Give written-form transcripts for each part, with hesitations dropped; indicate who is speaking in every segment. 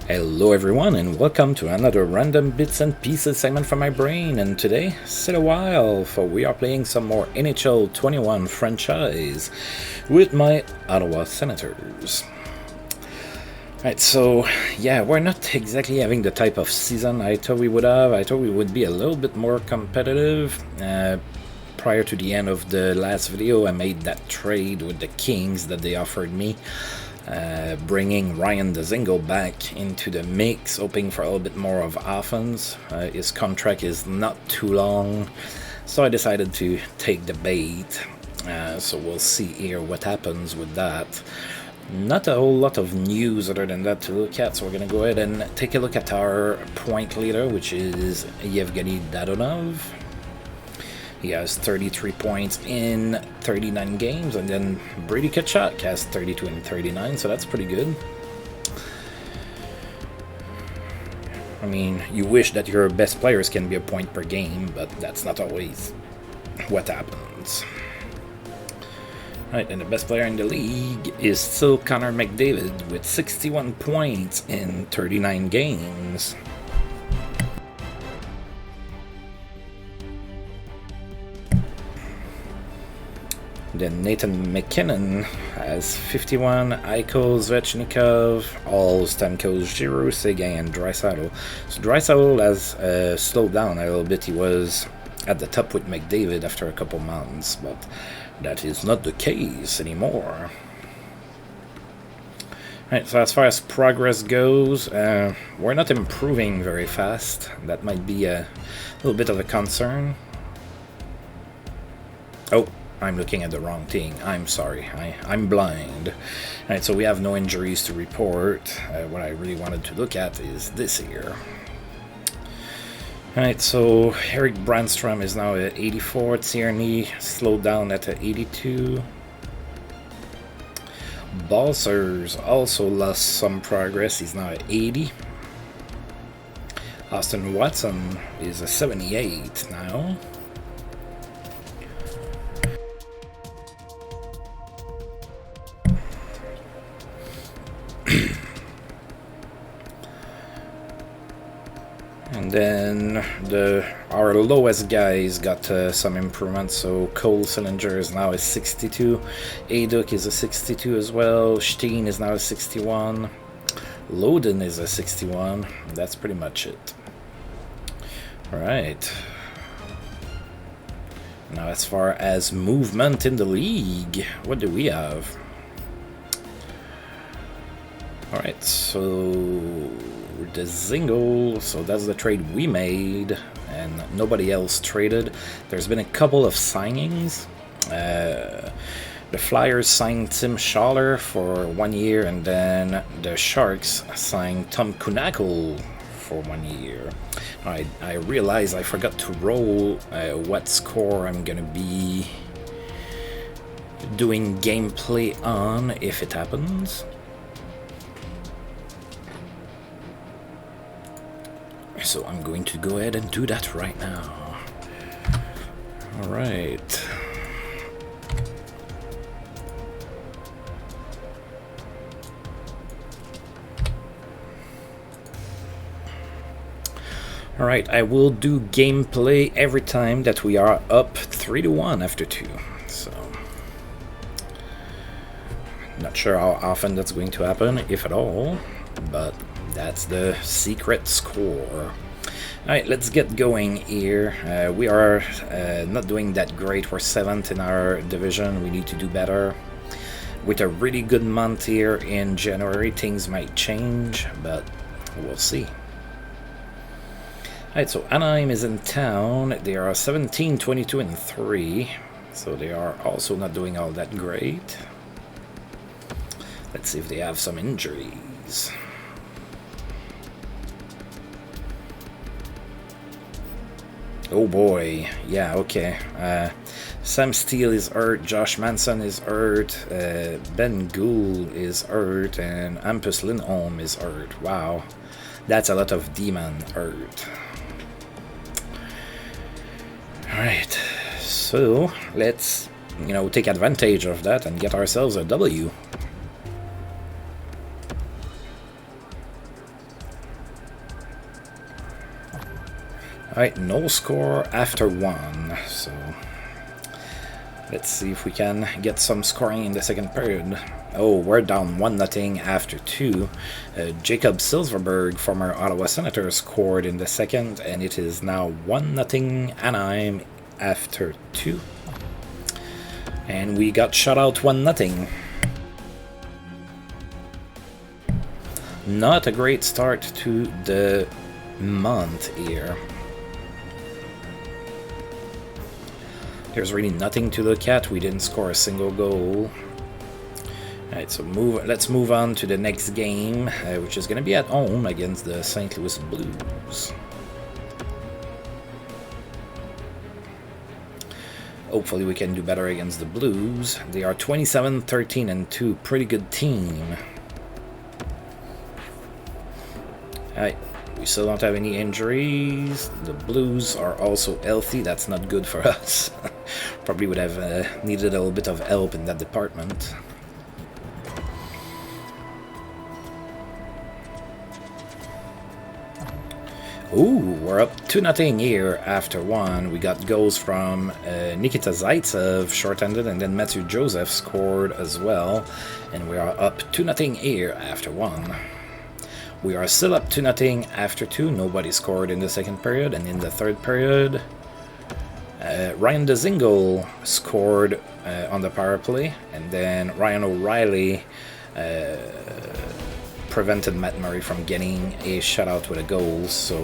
Speaker 1: Hello everyone and welcome to another random bits and pieces segment from my brain, and today, sit a while, for we are playing some more NHL21 franchise with my Ottawa Senators. Right, so yeah, we're not exactly having the type of season I thought we would have. I thought we would be a little bit more competitive. Prior to the end of the last video, I made that trade with the Kings that they offered me. Bringing Ryan Dzingel back into the mix, hoping for a little bit more of offense. His contract is not too long, so I decided to take the bait. So we'll see here what happens with that. Not a whole lot of news other than that to look at, so we're going to go ahead and take a look at our point leader, which is Yevgeny Dadonov. He has 33 points in 39 games, and then Brady Tkachuk has 32 and 39, so that's pretty good. I mean, you wish that your best players can be a point per game, but that's not always what happens. Right, and the best player in the league is still Connor McDavid with 61 points in 39 games. Then Nathan McKinnon has 51, Eichel, Svechnikov, all Stamkos, Giroux, Seguin, and Draisaitl. So Draisaitl has slowed down a little bit. He was at the top with McDavid after a couple months, but that is not the case anymore. Right, so as far as progress goes, we're not improving very fast. That might be a little bit of a concern. Oh, I'm looking at the wrong thing. I'm sorry. I'm blind. Alright, so we have no injuries to report. What I really wanted to look at is this here. Alright, so Eric Brandstrom is now at 84. Tierney slowed down at 82. Balsers also lost some progress. He's now at 80. Austin Watson is a 78 now. And then our lowest guys got some improvements. So Cole Sillinger is now a 62. Aduk is a 62 as well. Steen is now a 61. Loden is a 61. That's pretty much it. Alright. Now as far as movement in the league, what do we have? Alright, so the Dzingel, so that's the trade we made, and nobody else traded. There's been a couple of signings. The Flyers signed Tim Schaller for 1 year, and then the Sharks signed Tom Kunackle for 1 year. I realized I forgot to roll what score I'm gonna be doing gameplay on if it happens. So I'm going to go ahead and do that right now. Alright. Alright, I will do gameplay every time that we are up 3-1 after 2. So, not sure how often that's going to happen, if at all, but that's the secret score. Alright, let's get going here. We are not doing that great. We're 7th in our division. We need to do better. With a really good month here in January, things might change, but we'll see. Alright, so Anaheim is in town. They are 17, 22, and 3. So they are also not doing all that great. Let's see if they have some injuries. Oh boy, yeah, okay. Sam Steele is hurt, Josh Manson is hurt, Ben Gould is hurt, and Hampus Lindholm is hurt. Wow, that's a lot of D-man hurt. Alright, so let's, take advantage of that and get ourselves a W. Alright, no score after 1, so let's see if we can get some scoring in the second period. Oh, we're down 1-0 after 2. Jacob Silverberg, former Ottawa Senator, scored in the second, and it is now 1-0 Anaheim after 2. And we got shut out 1-0. Not a great start to the month here. There's really nothing to look at. We didn't score a single goal. Alright, so let's move on to the next game, which is going to be at home against the St. Louis Blues. Hopefully we can do better against the Blues. They are 27-13-2, pretty good team. Alright, we still don't have any injuries. The Blues are also healthy. That's not good for us. Probably would have needed a little bit of help in that department. Ooh, we're up 2-0 here after 1. We got goals from Nikita Zaitsev, short-handed, and then Matthew Joseph scored as well. And we are up 2-0 here after 1. We are still up 2-0 after 2. Nobody scored in the second period, and in the third period, Ryan Dzingel scored on the power play, and then Ryan O'Reilly prevented Matt Murray from getting a shutout with a goal. So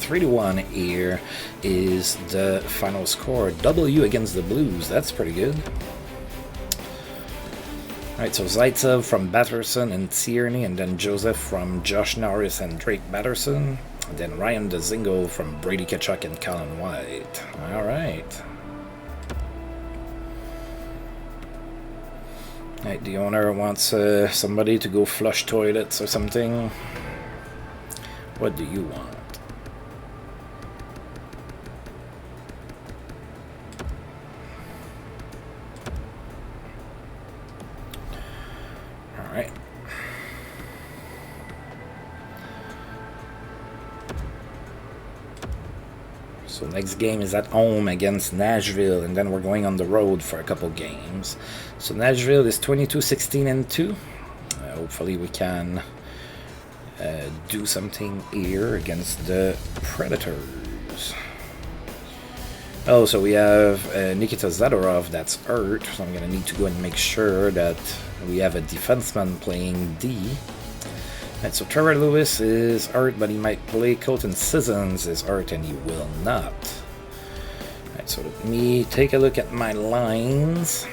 Speaker 1: 3-1 here is the final score. W against the Blues. That's pretty good. Alright, so Zaitsev from Batterson and Tierney, and then Joseph from Josh Norris and Drake Batterson. And then Ryan Dzingel from Brady Tkachuk and Colin White. Alright. Alright, the owner wants somebody to go flush toilets or something. What do you want? Alright. So next game is at home against Nashville, and then we're going on the road for a couple games. So Nashville is 22-16-2. Hopefully we can do something here against the Predators. Oh, so we have Nikita Zadorov that's hurt, so I'm going to need to go and make sure that we have a defenseman playing D. And so Trevor Lewis is hurt, but he might play. Colton Sissons is hurt, and he will not. Alright, so let me take a look at my lines,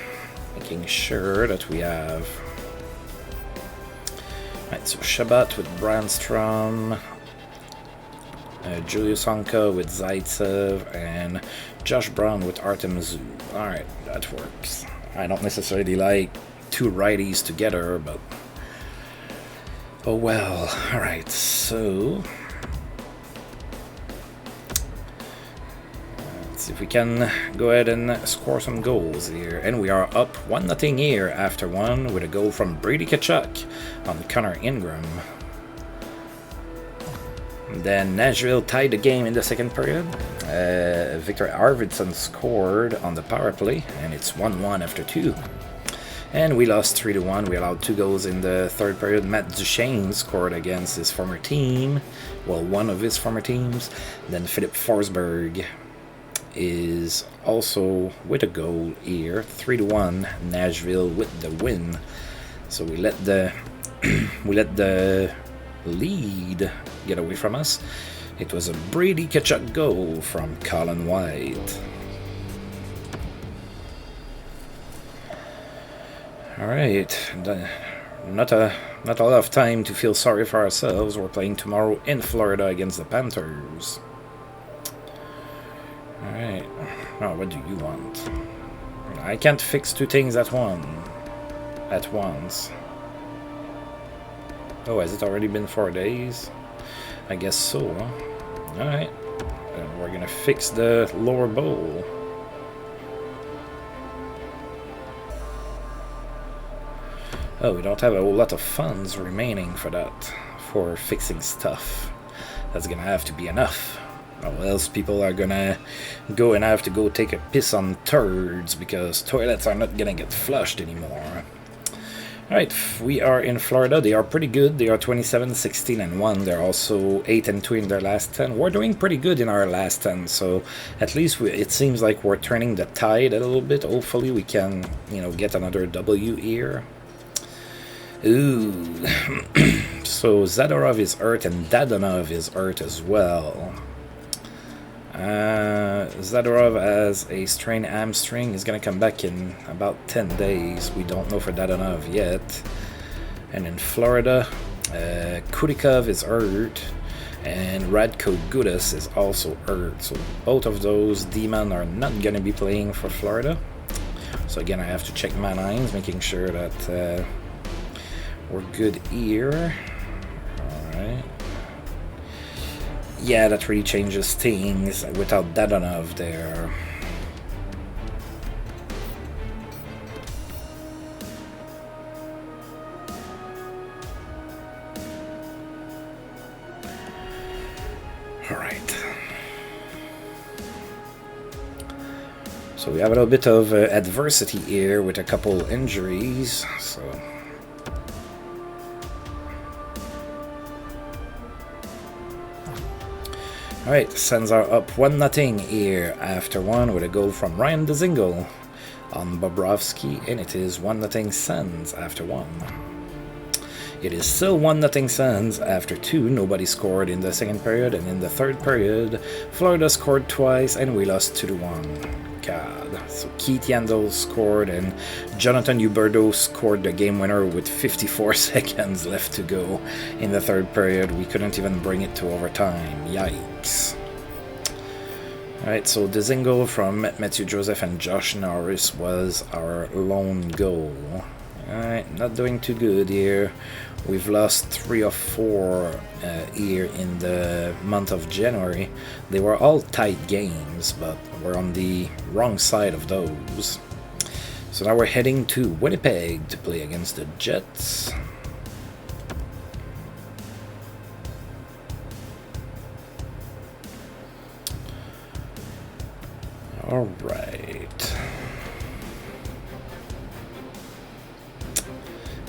Speaker 1: making sure that we have... Alright, so Shabbat with Brandstrom, Julius Honka with Zaitsev, and Josh Brown with Artem Zub. Alright, that works. I don't necessarily like two righties together, but... oh well. Alright, so... let's see if we can go ahead and score some goals here. And we are up 1-0 here after 1 with a goal from Brady Tkachuk on Connor Ingram. And then Nashville tied the game in the second period. Victor Arvidsson scored on the power play, and it's 1-1 after 2. And we lost 3-1. We allowed 2 goals in the third period. Matt Duchesne scored against his former team. Well, one of his former teams. Then Philip Forsberg is also with a goal here. 3-1. Nashville with the win. So we let the lead get away from us. It was a Brady Tkachuk goal from Colin White. Alright, not a lot of time to feel sorry for ourselves. We're playing tomorrow in Florida against the Panthers. Alright, oh, what do you want? I can't fix 2 things at once. Oh, has it already been 4 days? I guess so. Alright, and we're gonna fix the lower bowl. Oh, we don't have a whole lot of funds remaining for that, for fixing stuff. That's gonna have to be enough. Or else people are gonna go and have to go take a piss on turds because toilets are not gonna get flushed anymore. Alright, we are in Florida. They are pretty good. They are 27, 16, and 1. They're also 8 and 2 in their last 10. We're doing pretty good in our last 10, so at least it seems like we're turning the tide a little bit. Hopefully we can, get another W here. Ooh. So Zadorov is hurt and Dadonov is hurt as well. Zadorov has a strained hamstring. He's gonna come back in about 10 days. We don't know for Dadonov yet. And in Florida, Kudikov is hurt, and Radko Gudas is also hurt. So both of those D-men are not gonna be playing for Florida. So again, I have to check my lines, making sure that we're good here. Alright. Yeah, that really changes things without Dadonov there. Alright. So we have a little bit of adversity here with a couple injuries, so... Alright, Sens are up 1-0 here after 1 with a goal from Ryan Dzingel on Bobrovsky, and it is 1-0 Sens after 1. It is still 1-0 Sens after 2. Nobody scored in the second period, and in the third period, Florida scored twice and we lost 2-1. God. So Keith Yandel scored and Jonathan Huberdeau scored the game winner with 54 seconds left to go in the third period. We couldn't even bring it to overtime. Yikes. Alright, so Dzingel from Matthew Joseph and Josh Norris was our lone goal. Alright, not doing too good here. We've lost 3 or 4 here in the month of January. They were all tight games, but we're on the wrong side of those. So now we're heading to Winnipeg to play against the Jets. Alright.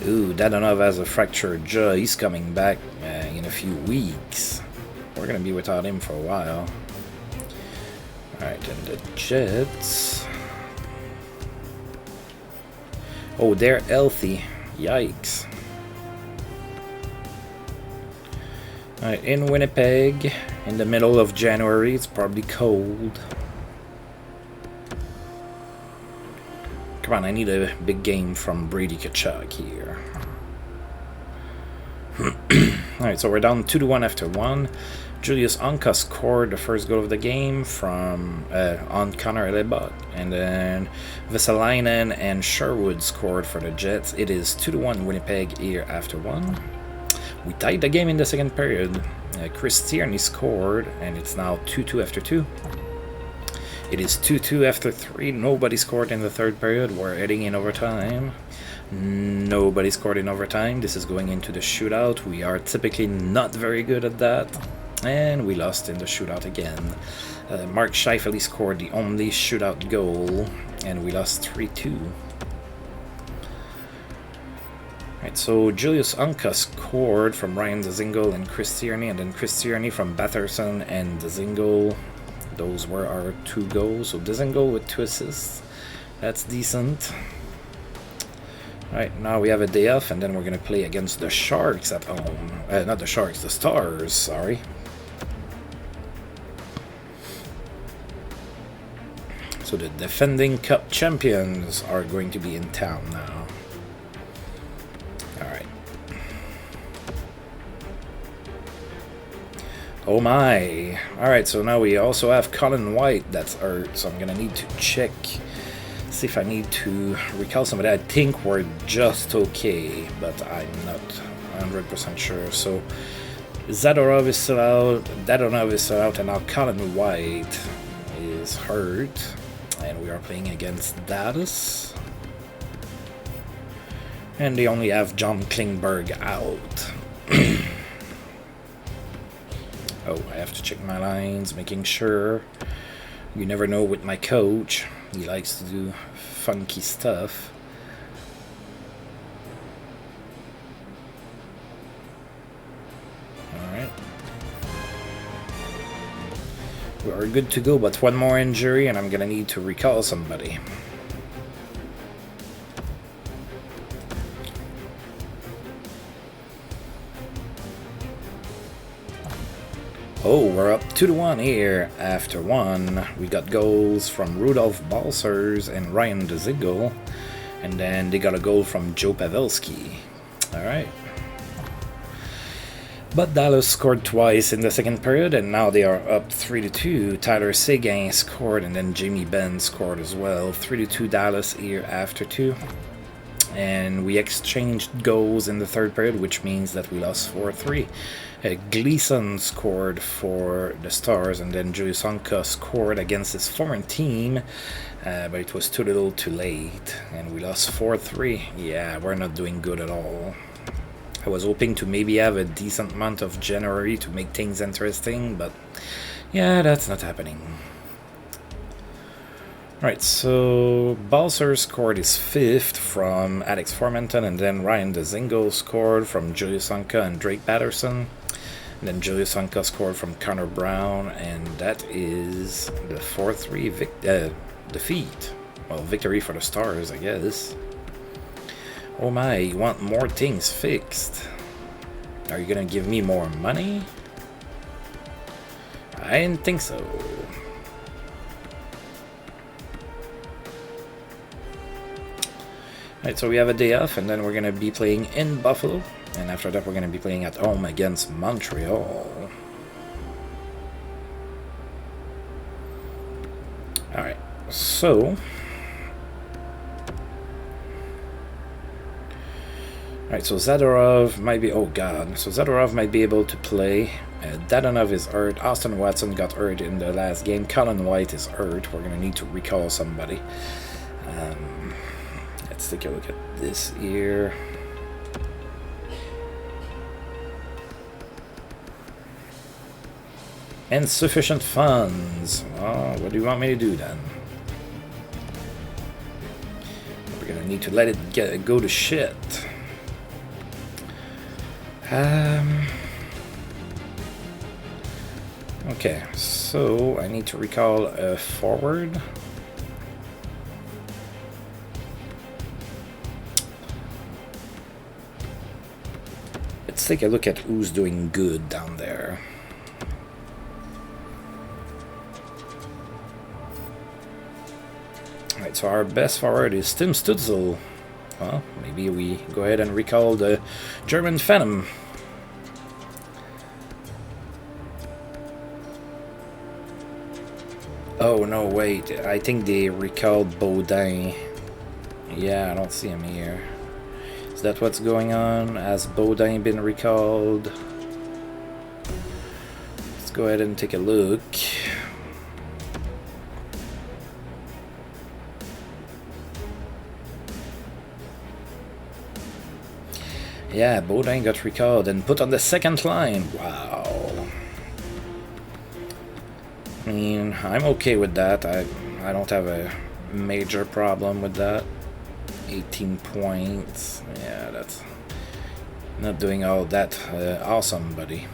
Speaker 1: Ooh, Dadonov has a fractured jaw. He's coming back in a few weeks. We're going to be without him for a while. Alright, and the Jets... Oh, they're healthy. Yikes. Alright, in Winnipeg, in the middle of January, it's probably cold. Come on, I need a big game from Brady Tkachuk here. Alright, so we're down 2-1 after 1. Julius Onka scored the first goal of the game from on Connor Lebot. And then Vesalainen and Sherwood scored for the Jets. It is 2-1 Winnipeg here after 1. We tied the game in the second period. Chris Tierney scored, and it's now 2-2 after 2. It is 2-2 after 3. Nobody scored in the third period. We're heading in overtime. Nobody scored in overtime. This is going into the shootout. We are typically not very good at that. And we lost in the shootout again. Mark Scheifele scored the only shootout goal. And we lost 3-2. Right, so Julius Onka scored from Ryan Dzingel and Chris Tierney. And then Chris Tierney from Batherson and Dzingel. Those were our 2 goals. So Dzingel with 2 assists. That's decent. Right, now we have a day off, and then we're going to play against the Sharks at home. Not the Sharks, the Stars, sorry. So the defending Cup champions are going to be in town now. Alright. Oh my. Alright, so now we also have Colin White that's hurt, so I'm going to need to check, see if I need to recall somebody. I think we're just okay, but I'm not 100% sure. So Zadorov is still out, Dadonov is still out, and now Colin White is hurt. And we are playing against Dallas. And they only have John Klingberg out. Oh, I have to check my lines, making sure. You never know with my coach. He likes to do funky stuff. Alright. We're good to go, but one more injury and I'm gonna need to recall somebody. Oh, we're up 2-1 here after one. We got goals from Rudolph Balsers and Ryan DeZiegel. And then they got a goal from Joe Pavelski. Alright. But Dallas scored twice in the second period, and now they are up 3-2. Tyler Seguin scored, and then Jamie Benn scored as well. 3-2 Dallas here after two. And we exchanged goals in the third period, which means that we lost 4-3. Gleason scored for the Stars, and then Julius Onka scored against his former team, but it was too little too late, and we lost 4-3. Yeah, we're not doing good at all. I was hoping to maybe have a decent month of January to make things interesting, but yeah, that's not happening. Alright, so Balser scored his fifth from Alex Formenton, and then Ryan DeZiegel scored from Julius Onka and Drake Patterson. And then Julius Onka scored from Connor Brown, and that is the 4-3 defeat. Well, victory for the Stars, I guess. Oh my, you want more things fixed? Are you gonna give me more money? I didn't think so. Right, so we have a day off, and then we're gonna be playing in Buffalo, and after that we're gonna be playing at home against Montreal. Alright, so Zadorov might be, oh god, so Zadorov might be able to play. Dadonov is hurt, Austin Watson got hurt in the last game, Colin White is hurt, we're gonna need to recall somebody. Let's take a look at this here. Insufficient funds. Oh, what do you want me to do then? We're gonna need to let it go to shit. Okay, so I need to recall a forward. Let's take a look at who's doing good down there. Alright, so our best forward is Tim Stutzel. Well, maybe we go ahead and recall the German Phantom. Oh no, wait, I think they recalled Baudin. Yeah, I don't see him here. Is that what's going on? Has Baudin been recalled? Let's go ahead and take a look. Yeah, Baudin got recalled and put on the second line. Wow. I mean, I'm okay with that. I don't have a major problem with that. 18 points. Yeah, that's not doing all that awesome, buddy.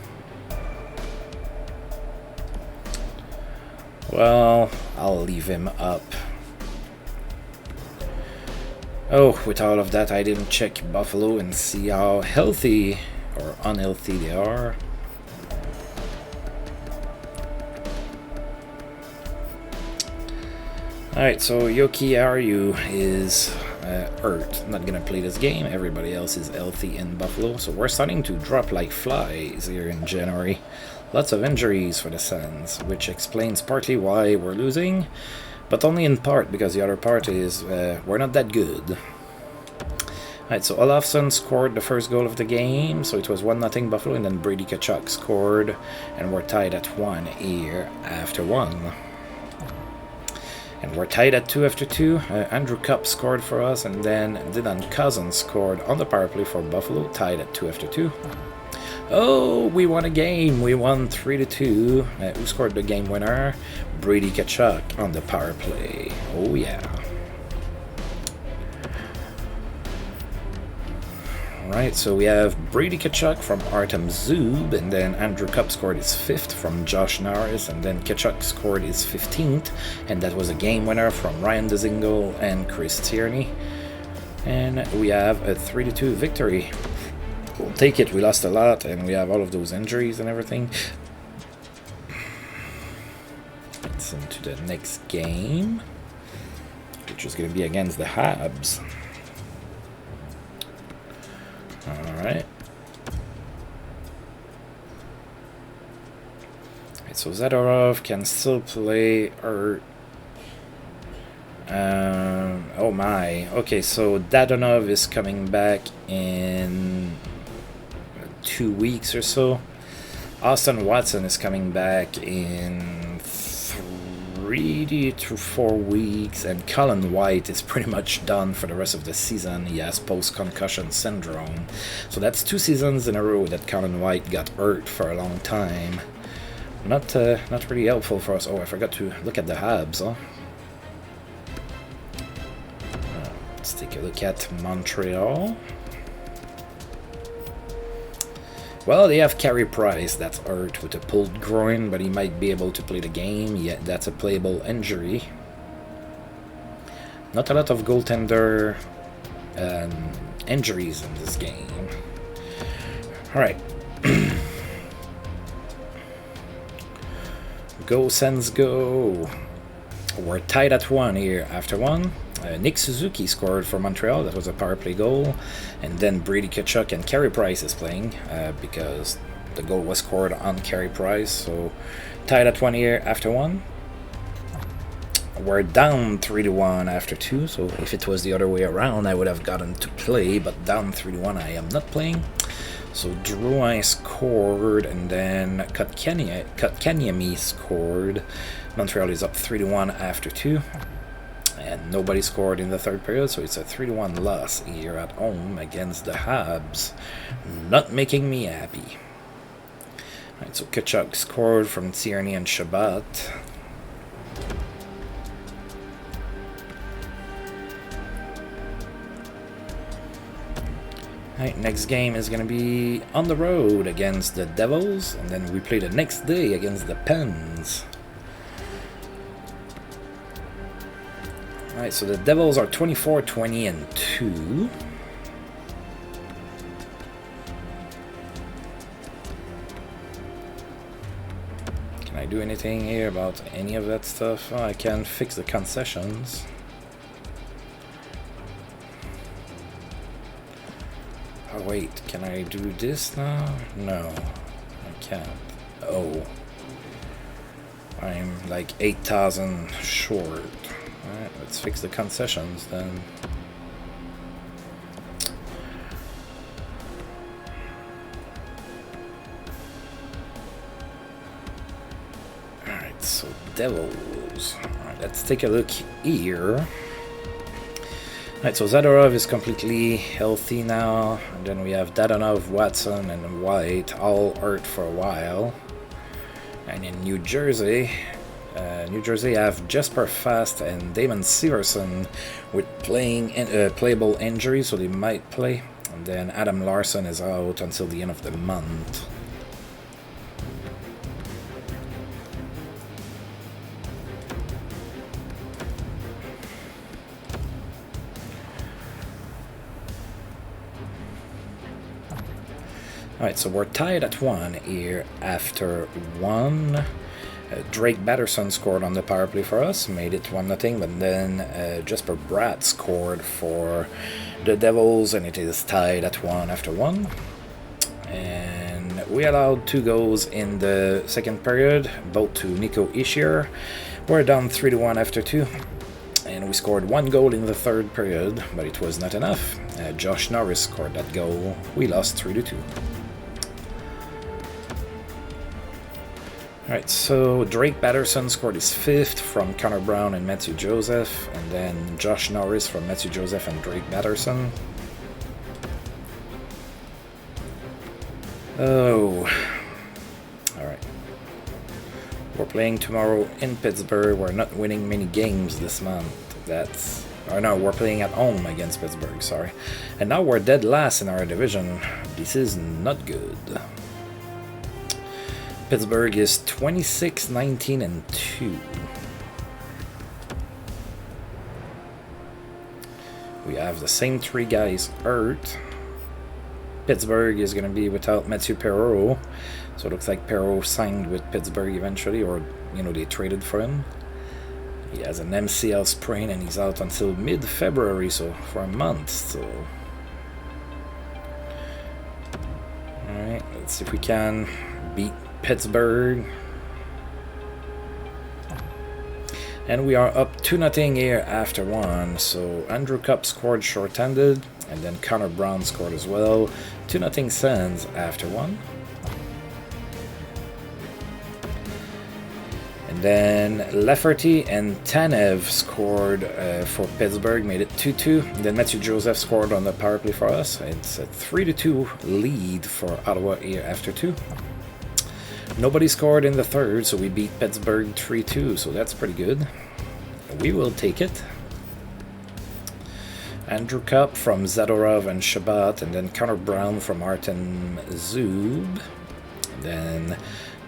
Speaker 1: Well, I'll leave him up. Oh, with all of that, I didn't check Buffalo and see how healthy or unhealthy they are. Alright, so Yoki Aryu is hurt, not gonna play this game. Everybody else is healthy in Buffalo, so we're starting to drop like flies here in January. Lots of injuries for the Sens, which explains partly why we're losing, but only in part, because the other part is we're not that good. Alright, so Olofsson scored the first goal of the game, so it was 1-0 Buffalo, and then Brady Tkachuk scored, and we're tied at 1 here after 1. And we're tied at 2 after 2. Andrew Cupp scored for us, and then Dylan Cousins scored on the power play for Buffalo, tied at 2 after 2. Oh, we won a game. We won 3-2. Who scored the game winner? Brady Tkachuk on the power play. Oh, yeah. Alright, so we have Brady Tkachuk from Artem Zub, and then Andrew Cup scored his 5th from Josh Norris, and then Tkachuk scored his 15th, and that was a game winner from Ryan Dzingel and Chris Tierney. And we have a 3-2 victory. We'll take it, we lost a lot, and we have all of those injuries and everything. Let's into the next game, which is going to be against the Habs. Alright. So Zadorov can still play, or oh my. Okay, so Dadonov is coming back in 2 weeks or so. Austin Watson is coming back in 3 to 4 weeks, and Colin White is pretty much done for the rest of the season. He has post-concussion syndrome. So that's 2 seasons in a row that Colin White got hurt for a long time. Not really helpful for us. Oh, I forgot to look at the Habs, huh? Let's take a look at Montreal. Well, they have Carey Price that's hurt with a pulled groin, but he might be able to play the game. Yeah, that's a playable injury. Not a lot of goaltender injuries in this game. Alright. Go, Sens, go. We're tied at 1 here after 1. Nick Suzuki scored for Montreal. That was a power play goal. And then Brady Tkachuk and Carey Price is playing because the goal was scored on Carey Price. So tied at 1 here after 1. We're down 3-1 after 2. So if it was the other way around, I would have gotten to play. But down 3-1, I am not playing. So Drouin scored, and then Kotkaniemi scored. Montreal is up 3-1 after 2. And nobody scored in the third period, so it's a 3-1 loss here at home against the Habs. Not making me happy. Alright, so Tkachuk scored from Tierney and Shabbat. Alright, next game is going to be on the road against the Devils, and then we play the next day against the Pens. Alright, so the Devils are 24-20-2. Can I do anything here about any of that stuff? Oh, I can fix the concessions. Oh wait, can I do this now? No, I can't. Oh. I'm like 8,000 short. Alright, let's fix the concessions then. Alright, so Devils. Alright, let's take a look here. Alright, so Zadorov is completely healthy now. And then we have Dadonov, Watson, and White all hurt for a while. And in New Jersey have Jesper Fast and Damon Severson with playable injuries, so they might play. And then Adam Larson is out until the end of the month. Alright, so we're tied at 1 here after 1. Drake Batterson scored on the power play for us, made it 1-0, but then Jesper Bratt scored for the Devils, and it is tied at 1 after 1. And we allowed 2 goals in the second period, both to Nico Hischier. We're down 3-1 after 2. And we scored 1 goal in the third period, but it was not enough. Josh Norris scored that goal. We lost 3-2. Alright, so Drake Batterson scored his 5th from Connor Brown and Matthew Joseph, and then Josh Norris from Matthew Joseph and Drake Batterson. Oh, all right. We're playing tomorrow in Pittsburgh. We're not winning many games this month. We're playing at home against Pittsburgh, sorry. And now we're dead last in our division. This is not good. Pittsburgh is 26-19-2. We have the same three guys hurt. Pittsburgh is going to be without Mathieu Perreault. So it looks like Perreault signed with Pittsburgh eventually, or, they traded for him. He has an MCL sprain and he's out until mid-February, so for a month. So, alright, let's see if we can beat Pittsburgh. And we are up 2-0 here after one. So Andrew Cup scored short-handed, and then Connor Brown scored as well. 2-0 Sens after one. And then Lafferty and Tanev scored for Pittsburgh, made it 2-2. Then Matthew Joseph scored on the power play for us. It's a 3-2 lead for Ottawa here after two. Nobody scored in the third, so we beat Pittsburgh 3-2, so that's pretty good. We will take it. Andrew Cup from Zadorov and Shabbat, and then Connor Brown from Artem Zub. Then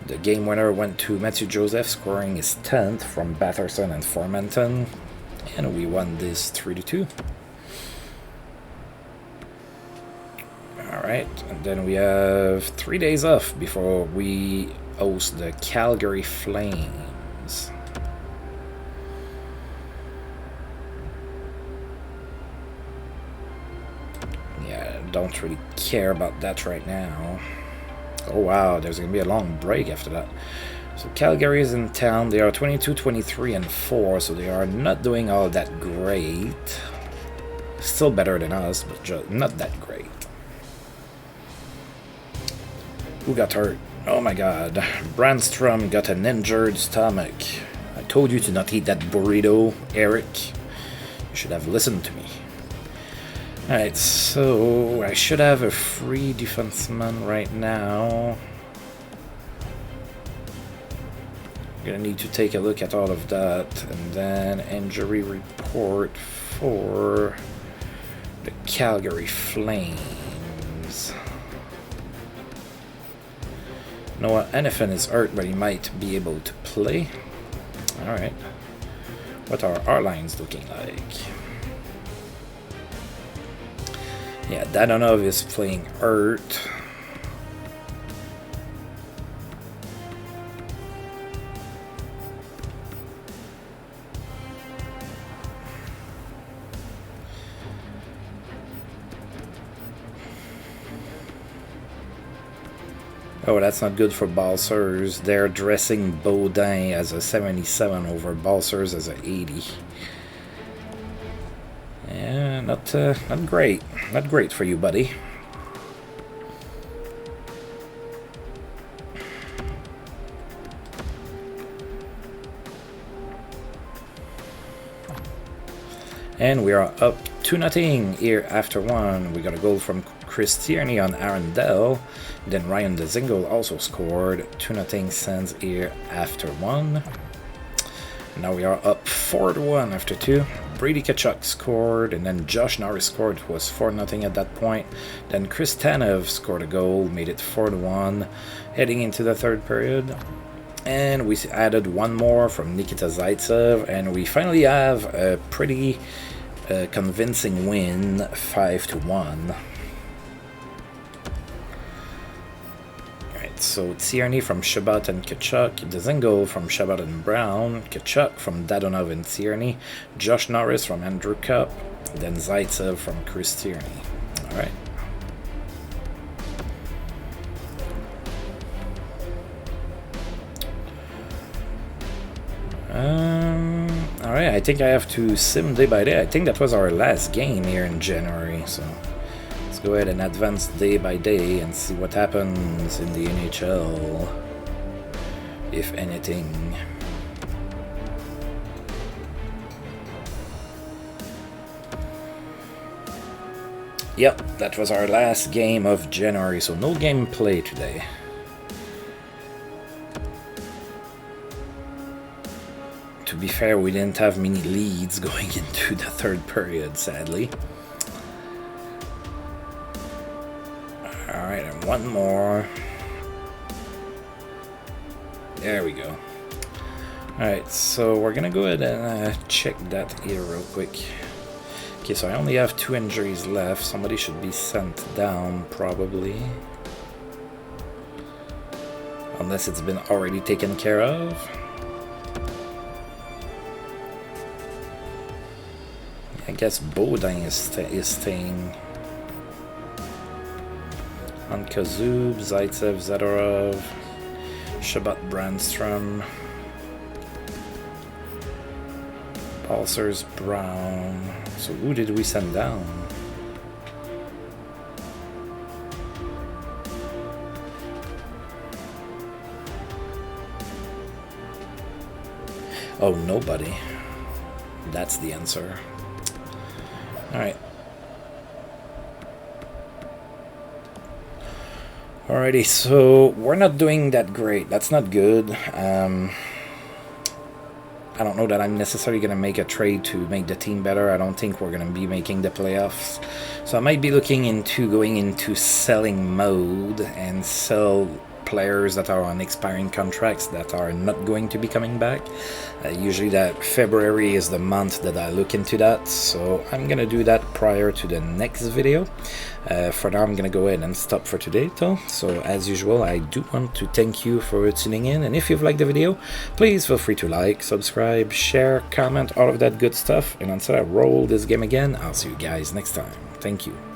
Speaker 1: the game winner went to Matthew Joseph, scoring his 10th from Batherson and Formanton. And we won this 3-2. Alright, and then we have 3 days off before we host the Calgary Flames. Yeah, don't really care about that right now. Oh wow, there's going to be a long break after that. So Calgary is in town. They are 22-23-4, so they are not doing all that great. Still better than us, but just not that great. Who got hurt? Oh my god. Brandstrom got an injured stomach. I told you to not eat that burrito, Eric. You should have listened to me. Alright, so I should have a free defenseman right now. I'm gonna need to take a look at all of that, and then injury report for the Calgary Flames. Noah Hannafin is hurt, but he might be able to play. Alright. What are our lines looking like? Yeah, Dadonov is playing hurt. Oh, that's not good for Balsers. They're dressing Baudin as a 77 over Balsers as a 80. Yeah, not great. Not great for you, buddy. And we are up 2-0 here after one. We got a goal from Chris Tierney on Aaron Dell. Then Ryan Dzingel also scored. 2-0 Sens here after one. Now we are up 4-1 after two. Brady Tkachuk scored, and then Josh Norris scored. It was 4-0 at that point. Then Chris Tanev scored a goal, made it 4-1, heading into the third period. And we added one more from Nikita Zaitsev, and we finally have a pretty convincing win, 5-1. So Tierney from Shabbat and Tkachuk, Dzingel from Shabbat and Brown, Tkachuk from Dadonov and Tierney, Josh Norris from Andrew Cup, then Zaitsev from Chris Tierney. Alright. Alright, I think I have to sim day by day. I think that was our last game here in January, so let's go ahead and advance day by day and see what happens in the NHL, if anything. Yep, that was our last game of January, so no gameplay today. To be fair, we didn't have many leads going into the third period, sadly. Alright, and one more. There we go. Alright, so we're gonna go ahead and check that here real quick. Okay, so I only have 2 injuries left. Somebody should be sent down, probably. Unless it's been already taken care of. I guess Baudin is staying. On Kazub, Zaitsev, Zadorov, Shabbat Brandstrom, Balsers, Brown. So who did we send down? Oh, nobody. That's the answer. Alright. Alrighty, so we're not doing that great. That's not good. I don't know that I'm necessarily going to make a trade to make the team better. I don't think we're going to be making the playoffs. So I might be looking into going into selling mode and sell players that are on expiring contracts that are not going to be coming back. Usually that February is the month that I look into that, so I'm gonna do that prior to the next video. For now, I'm gonna go ahead and stop for today though. So as usual, I do want to thank you for tuning in, and if you've liked the video, please feel free to like, subscribe, share, comment, all of that good stuff. And until I roll this game again, I'll see you guys next time. Thank you.